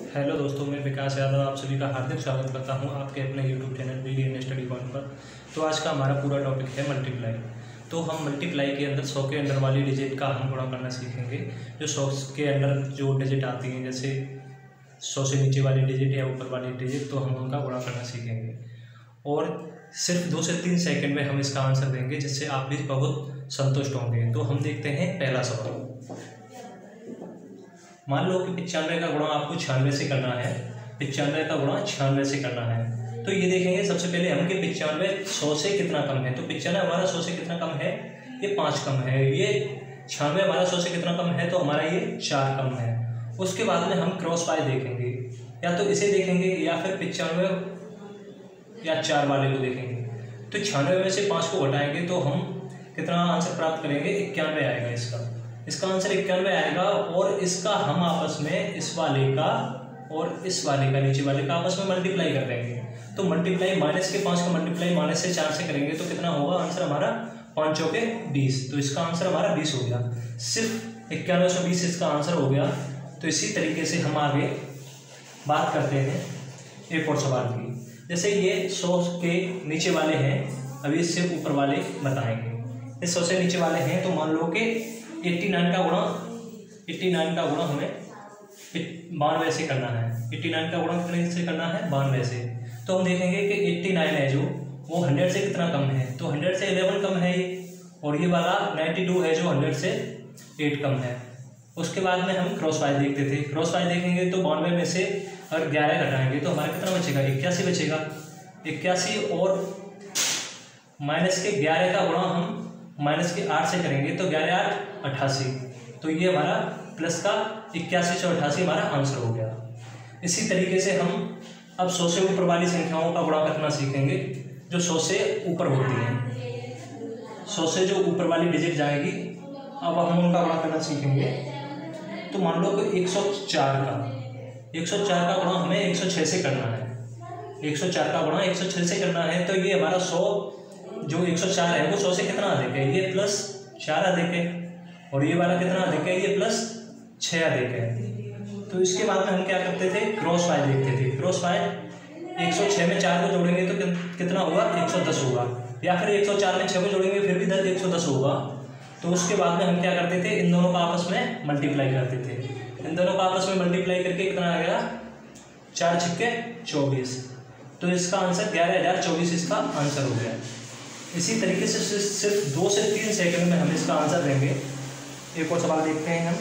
Hello दोस्तों, मैं विकास यादव आप सभी का हार्दिक स्वागत करता हूं आपके अपने YouTube channel BDN study point पर। तो आज का हमारा पूरा टॉपिक है मल्टीप्लाई। तो हम मल्टीप्लाई के अंदर 100 के अंदर वाली डिजिट का हम गुणा करना सीखेंगे। जो 100 के अंदर जो डिजिट आती हैं, जैसे 100 से नीचे वाली डिजिट या ऊपर वाली डिजिट, तो हम उनका गुणा करना सीखेंगे। और सिर्फ 2 से 3 सेकंड में हम इसका आंसर देंगे, जिससे आप भी बहुत संतुष्ट होंगे। तो हम देखते हैं पहला सवाल। मान लो कि 95 का गुणा आपको 96 से करना है। 95 का गुणा 96 से करना है। तो ये देखेंगे सबसे पहले हम कि 95 100 से कितना कम है। तो 95 हमारा 100 से कितना कम है, ये 5 कम है। ये 96 हमारा 100 से कितना कम है, तो हमारा ये 4 कम है। उसके बाद में हम क्रॉस बाय देखेंगे, या तो इसे देखेंगे या फिर 95 या 4 वाले को देखेंगे। तो 96 में से 5 को घटाएंगे तो हम कितना आंसर प्राप्त करेंगे, 91 आएगा। इसका आंसर 91 आएगा। और इसका हम आपस में इस वाले का और इस वाले का, नीचे वाले का आपस में मल्टीप्लाई कर देंगे। तो मल्टीप्लाई माइनस के 5 का मल्टीप्लाई माइनस से 4 से करेंगे तो कितना होगा आंसर हमारा, 5 चौके 20। तो इसका आंसर हमारा 20 हो गया। सिर्फ 9120 इसका आंसर हो गया। तो इसी तरीके से हम आगे बात करते हैं एक और सवाल की। जैसे ये 100 के नीचे वाले हैं, अभी इससे ऊपर वाले बताएंगे। इस 100 से नीचे वाले हैं, तो मान लो कि 89 का गुणा हमें 92 से करना है। 89 का गुणा कितने से करना है, 92 से। तो हम देखेंगे कि 89 है जो, वो 100 से कितना कम है, तो 100 से 11 कम है ये। और ये वाला 92 है जो 100 से 8 कम है। उसके बाद में हम क्रॉस बाय देखते थे। क्रॉस बाय देखेंगे तो 92 में से अगर 11 घटाएंगे तो हमारा कितना बचेगा, 81 बचेगा। 81 और माइनस के 11 का गुणा हम माइनस के 8 से करेंगे तो 11 8 88। तो ये हमारा प्लस का 81 से 88 हमारा आंसर हो गया। इसी तरीके से हम अब 100 से ऊपर वाली संख्याओं का गुणा करना सीखेंगे, जो 100 से ऊपर होती हैं। 100 से जो ऊपर वाली डिजिट जाएगी, अब हम उनका गुणा करना सीखेंगे। तो मान लो कि 104 का गुणा हमें 106 से करना है। 104 का गुणा 106 से करना है। तो ये हमारा 100 जो 104 है वो 100 से कितना अधिक है, ये प्लस 4 अधिक है। और ये वाला कितना अधिक है, ये प्लस 6 अधिक है। तो इसके बाद में हम क्या करते थे, क्रॉस बाय देखते थे। क्रॉस बाय 106 में 4 को जोड़ेंगे तो कितना होगा, 110 होगा। या फिर 104 में 6 को जोड़ेंगे फिर भी 110 होगा। तो उसके बाद में हम क्या करते थे, इन दोनों का आपस में मल्टीप्लाई करते थे। इन दोनों का आपस में मल्टीप्लाई करके कितना आ गया, 4 छक्के 24। तो इसका आंसर 11024 इसका आंसर हो गया। इसी तरीके से सिर्फ 2 से 3 सेकंड में हम इसका आंसर देंगे। एक और सवाल देखते हैं हम।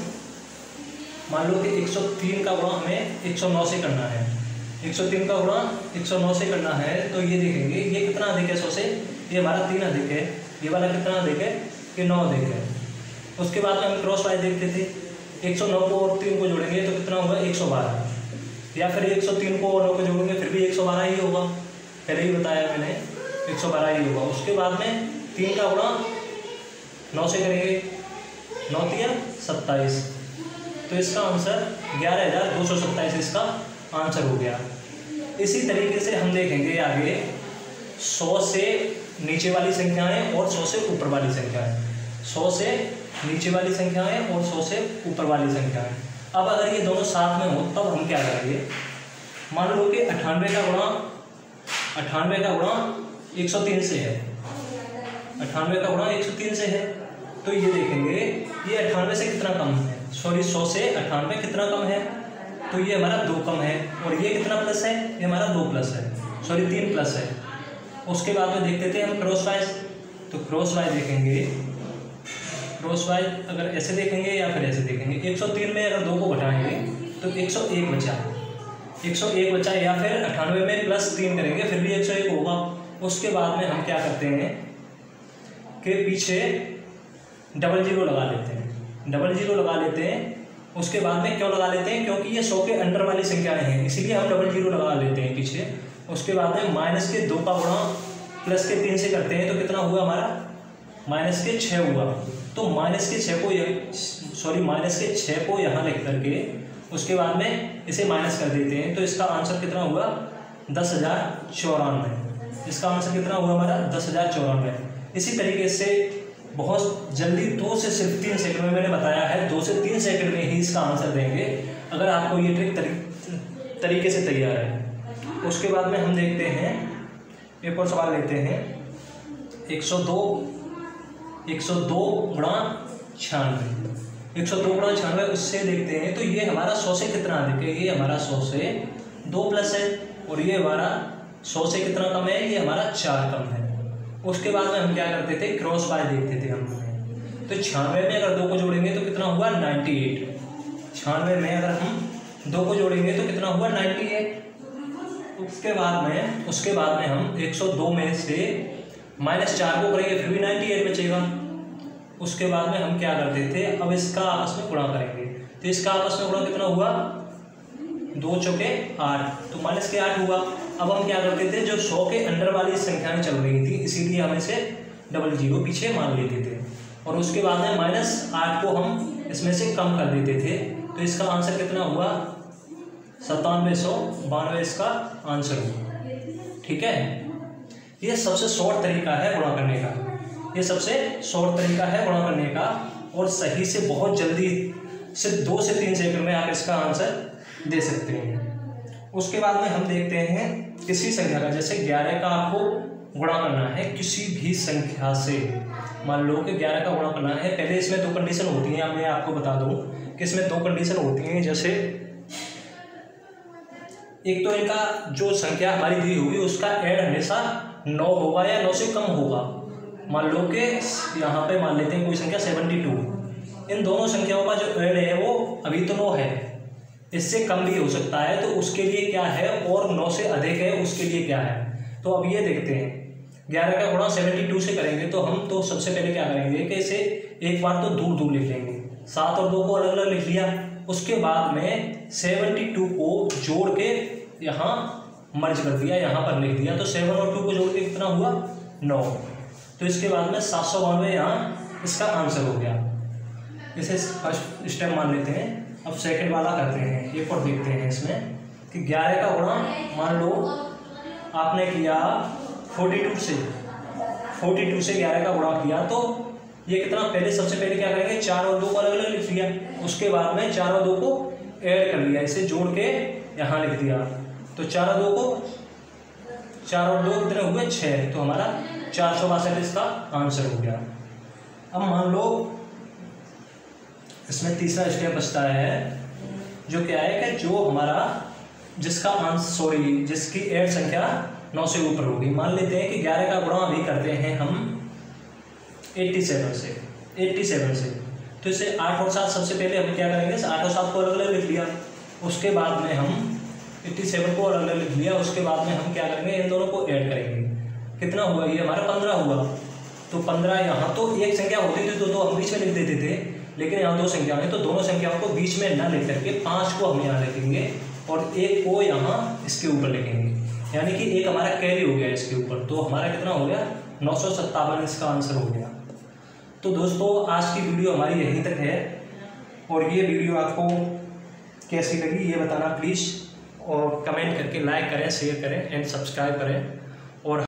मान लो कि 103 का गुणा हमें 109 से करना है। 103 का गुणा 109 से करना है। तो ये देखेंगे ये कितना अधिक है 100 से, ये हमारा 3 अधिक है। ये वाला कितना अधिक है, ये 9 अधिक है। उसके बाद में हम क्रॉस बाय देखते थे। 109 को और 3 को जोड़ेंगे तो कितना होगा, 112। या फिर 103 को और 9 को जोड़ेंगे फिर भी 112 ही होगा। पहले ही बताया मैंने, 112 ही होगा। उसके बाद में 3 का गुणा 9 से करेंगे, 9 3 27। तो इसका आंसर 11227 इसका आंसर हो गया। इसी तरीके से हम देखेंगे आगे 100 से नीचे वाली संख्याएं और 100 से ऊपर वाली संख्याएं। 100 से नीचे वाली संख्याएं और 100 से ऊपर वाली संख्याएं। अब अगर ये दोनों साथ में हो तब हम क्या करेंगे। मान लो कि 98 का गुणा 103 से है। 98 का गुणा 103 से है। तो ये देखेंगे ये 98 से कितना कम है, सॉरी 100 से 98 कितना कम है, तो ये हमारा 2 कम है। और ये कितना प्लस है, ये हमारा 2 प्लस है, सॉरी 3 प्लस है। उसके बाद में देखते थे हम क्रॉस बाय। तो क्रॉस बाय देखेंगे, क्रॉस बाय अगर ऐसे देखेंगे या फिर ऐसे देखेंगे। 103 में अगर 2 को घटाएंगे तो 101 बचा। 101 बचा। या फिर 98 में प्लस 3 करेंगे फिर भी 101 होगा। उसके बाद में हम क्या करते हैं कि पीछे डबल जीरो लगा लेते हैं। डबल जीरो लगा लेते हैं। उसके बाद में क्यों लगा लेते हैं, क्योंकि ये 100 के अंडर वाली संख्याएं हैं, इसीलिए हम डबल जीरो लगा लेते हैं पीछे। उसके बाद में माइनस के 2 का गुणा प्लस के 3 से करते हैं तो कितना हुआ हमारा, माइनस के 6 हुआ। तो माइनस के 6 को यहाँ लिख करके उसके बाद में इसे माइनस कर देते हैं। तो इसका आंसर कितना हुआ, 10,094। इसका आंसर कितना हुआ हमारा, 10,094। इसी तरीके से बहुत जल्दी 2 से सिर्फ 3 सेकंड में मैंने बताया है, 2 से 3 सेकंड में ही इसका आंसर देंगे। अगर आपको ये ट्रिक तरीके से तैयार है। उसके बाद में हम देखते हैं, एक और सवाल लेते हैं, 102 गुणा 96, 102 गुणा 96, उससे देखते हैं तो ये हमारा 100 से कितना अधिक है, ये हमारा 100 से 2 प्लस है, और ये हमारा 100 से कितना कम है, ये हमारा 4 कम है। उसके बाद में हम क्या करते थे, क्रॉस बाय देखते थे हम। तो 96 में अगर 2 को जोड़ेंगे तो कितना हुआ 98, 96 में अगर हम 2 को जोड़ेंगे तो कितना हुआ 98। उसके बाद में हम 102 में से -4 को करेंगे फिर भी 98 बचेगा। उसके बाद में हम क्या करते थे, अब इसका आपस में गुणा करेंगे, तो इसका आपस में गुणा कितना हुआ, 2 चौके 8, तो -8 हुआ। अब हम क्या करते थे, जो 100 के अंडर वाली संख्याएं चल रही थी इसीलिए हम इसे 00 पीछे मान लेते थे, और उसके बाद में -8 को हम इसमें से कम कर देते थे। तो इसका आंसर कितना हुआ 9792 इसका आंसर हुआ। ठीक है, ये सबसे शॉर्ट तरीका है गुणा करने का, ये सबसे शॉर्ट तरीका है गुणा करने का, और सही से बहुत जल्दी सिर्फ 2 से 3 सेकंड में आप इसका आंसर दे सकते हैं। उसके बाद में हम देखते हैं किसी संख्या का, जैसे 11 का आपको गुणा करना है किसी भी संख्या से, मान लो कि 11 का गुणा करना है। पहले इसमें 2 कंडीशन होती हैं, मैं आपको बता दूं कि इसमें 2 कंडीशन होती हैं। जैसे एक तो इनका जो संख्या हमारी दी होगी उसका ऐड हमेशा 9 होगा या 9 से कम होगा। मान लो कि यहाँ पे मान लेते हैं कोई संख्या 72, इन दोनों संख्याओं का जो ऐड है वो अभी तो 9 है, इससे कम भी हो सकता है, तो उसके लिए क्या है, और 9 से अधिक है उसके लिए क्या है। तो अब ये देखते हैं, 11 का गुणा 72 से करेंगे तो हम तो सबसे पहले क्या करेंगे कि इसे एक बार तो दूर दूर लिख लेंगे, 7 और 2 को अलग अलग लिख लिया। उसके बाद में 72 को जोड़ के यहाँ मर्ज कर दिया, यहाँ पर लिख दिया, तो 7 और 2 को जोड़ के कितना हुआ 9। तो इसके बाद में 792 यहाँ इसका आंसर हो गया। इसे फर्स्ट स्टेप मान लेते हैं। अब सेकंड वाला करते हैं, एक और देखते हैं इसमें कि 11 का गुणा मान लो आपने किया 42 से 11 का गुणा किया, तो ये कितना, पहले सबसे पहले क्या करेंगे, 4 और 2 को अलग अलग लिख लिया। उसके बाद में 4 और 2 को ऐड कर लिया, इसे जोड़ के यहाँ लिख दिया, तो 4 और 2 कितने हुए 6, तो हमारा 462 इसका आंसर हो गया। अब मान लो इसमें तीसरा स्टेप बचता है, जो क्या है कि जो हमारा जिसकी ऐड संख्या 9 से ऊपर होगी। मान लेते हैं कि 11 का गुणा अभी करते हैं हम 87 से, तो इसे 8 और 7 सबसे पहले हम क्या करेंगे, 8 और 7 को अलग अलग लिख लिया। उसके बाद में हम 87 को अलग अलग लिख लिया। उसके बाद में हम क्या करेंगे, इन दोनों को ऐड करेंगे, कितना हुआ, ये हमारा 15 हुआ। तो 15 यहाँ तो एक संख्या होती थी तो हम बीच में लिख देते थे, लेकिन यहाँ 2 संख्याएं हैं तो दोनों संख्याओं को बीच में न लिख करके 5 को हम यहाँ लिखेंगे और 1 को यहाँ इसके ऊपर लिखेंगे, यानी कि 1 हमारा कैरी हो गया इसके ऊपर। तो हमारा कितना हो गया 957 इसका आंसर हो गया। तो दोस्तों आज की वीडियो हमारी यहीं तक है, और ये वीडियो आपको कैसी लगी ये बताना प्लीज़, और कमेंट करके लाइक करें, शेयर करें एंड सब्सक्राइब करें। और